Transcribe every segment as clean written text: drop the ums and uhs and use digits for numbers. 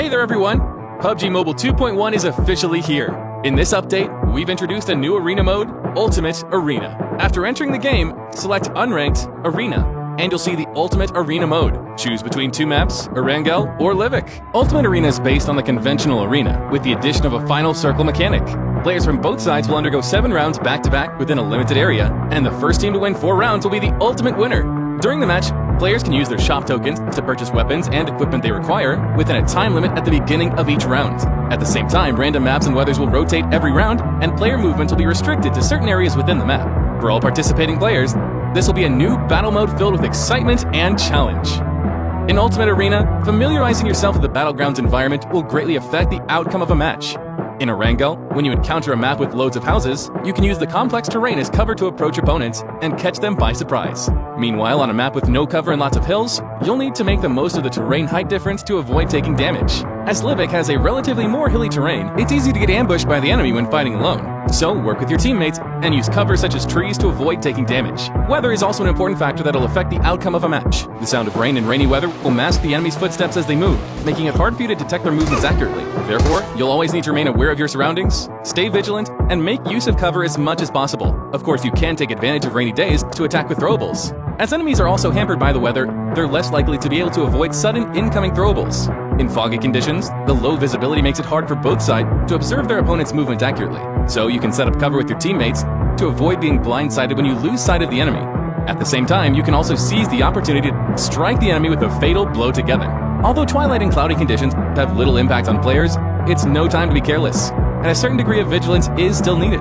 Hey there everyone! PUBG Mobile 2.1 is officially here. In this update, we've introduced a new arena mode, Ultimate Arena. After entering the game, select Unranked Arena, and you'll see the Ultimate Arena mode. Choose between two maps, Erangel or Levik. Ultimate Arena is based on the conventional arena, with the addition of a final circle mechanic. Players from both sides will undergo 7 rounds back-to-back within a limited area, and the first team to win 4 rounds will be the ultimate winner. During the match, players can use their shop tokens to purchase weapons and equipment they require within a time limit at the beginning of each round. At the same time, random maps and weathers will rotate every round, and player movements will be restricted to certain areas within the map. For all participating players, this will be a new battle mode filled with excitement and challenge. In Ultimate Arena, familiarizing yourself with the battlegrounds environment will greatly affect the outcome of a match. In Erangel, when you encounter a map with loads of houses, you can use the complex terrain as cover to approach opponents and catch them by surprise. Meanwhile, on a map with no cover and lots of hills, you'll need to make the most of the terrain height difference to avoid taking damage. As Levik has a relatively more hilly terrain, it's easy to get ambushed by the enemy when fighting alone. So work with your teammates and use cover such as trees to avoid taking damage. Weather is also an important factor that'll affect the outcome of a match. The sound of rain and rainy weather will mask the enemy's footsteps as they move, making it hard for you to detect their movements accurately. Therefore, you'll always need to remain aware of your surroundings, stay vigilant, and make use of cover as much as possible. Of course, you can take advantage of rainy days to attack with throwables. As enemies are also hampered by the weather, they're less likely to be able to avoid sudden incoming throwables. In foggy conditions, the low visibility makes it hard for both sides to observe their opponent's movement accurately. So you can set up cover with your teammates to avoid being blindsided when you lose sight of the enemy. At the same time, you can also seize the opportunity to strike the enemy with a fatal blow together. Although twilight and cloudy conditions have little impact on players, it's no time to be careless, and a certain degree of vigilance is still needed.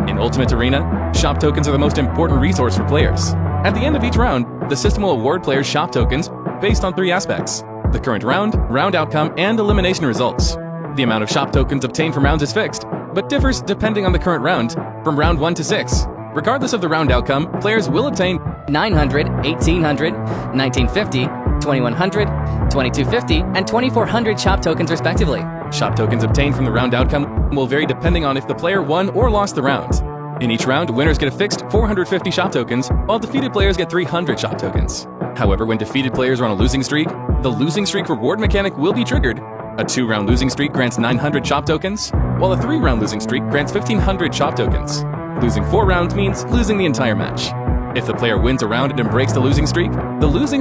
In Ultimate Arena, shop tokens are the most important resource for players. At the end of each round, the system will award players shop tokens based on 3 aspects: the current round, round outcome, and elimination results. The amount of shop tokens obtained from rounds is fixed, but differs depending on the current round, from round 1 to 6. Regardless of the round outcome, players will obtain 900, 1800, 1950, 2100, 2250, and 2400 shop tokens respectively. Shop tokens obtained from the round outcome will vary depending on if the player won or lost the round. In each round, winners get a fixed 450 shop tokens, while defeated players get 300 shop tokens. However, when defeated players are on a losing streak, the losing streak reward mechanic will be triggered. A 2-round losing streak grants 900 shop tokens, while a 3-round losing streak grants 1500 shop tokens. Losing 4 rounds means losing the entire match. If the player wins a round and breaks the losing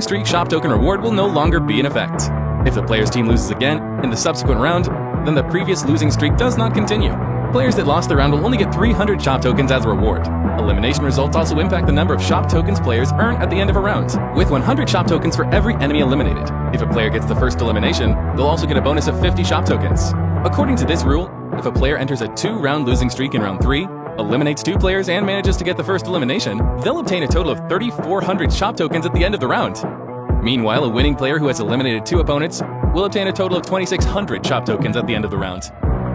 streak shop token reward will no longer be in effect. If the player's team loses again in the subsequent round, then the previous losing streak does not continue. Players that lost the round will only get 300 shop tokens as a reward. Elimination results also impact the number of shop tokens players earn at the end of a round, with 100 shop tokens for every enemy eliminated. If a player gets the first elimination, they'll also get a bonus of 50 shop tokens. According to this rule, if a player enters a 2-round losing streak in round 3, eliminates 2 players and manages to get the first elimination, they'll obtain a total of 3,400 shop tokens at the end of the round. Meanwhile, a winning player who has eliminated 2 opponents will obtain a total of 2,600 shop tokens at the end of the round.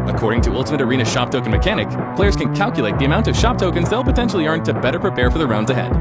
According to Ultimate Arena shop token mechanic, players can calculate the amount of shop tokens they'll potentially earn to better prepare for the rounds ahead.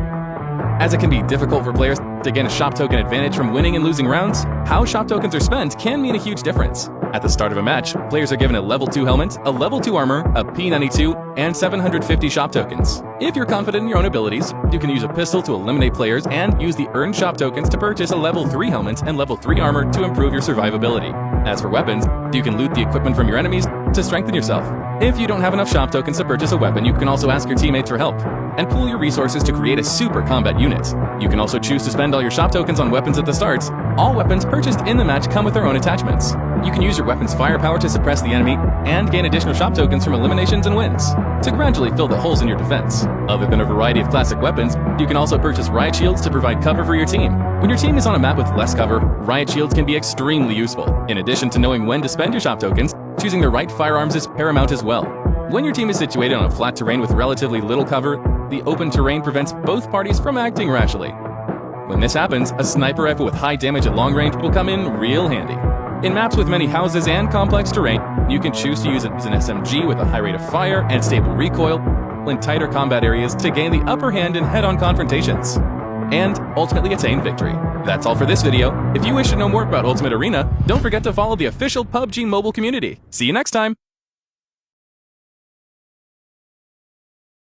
As it can be difficult for players to gain a shop token advantage from winning and losing rounds, how shop tokens are spent can mean a huge difference. At the start of a match, players are given a level 2 helmet, a level 2 armor, a P92, and 750 shop tokens. If you're confident in your own abilities, you can use a pistol to eliminate players and use the earned shop tokens to purchase a level 3 helmet and level 3 armor to improve your survivability. As for weapons, you can loot the equipment from your enemies to strengthen yourself. If you don't have enough shop tokens to purchase a weapon, you can also ask your teammates for help, and pool your resources to create a super combat unit. You can also choose to spend all your shop tokens on weapons at the start. All weapons purchased in the match come with their own attachments. You can use your weapon's firepower to suppress the enemy, and gain additional shop tokens from eliminations and wins, to gradually fill the holes in your defense. Other than a variety of classic weapons, you can also purchase riot shields to provide cover for your team. When your team is on a map with less cover, riot shields can be extremely useful. In addition to knowing when to spend your shop tokens, choosing the right firearms is paramount as well. When your team is situated on a flat terrain with relatively little cover, the open terrain prevents both parties from acting rashly. When this happens, a sniper rifle with high damage at long range will come in real handy. In maps with many houses and complex terrain, you can choose to use it as an SMG with a high rate of fire and stable recoil in tighter combat areas to gain the upper hand in head-on confrontations, and ultimately attain victory. That's all for this video. If you wish to know more about Ultimate Arena, don't forget to follow the official PUBG Mobile community. See you next time!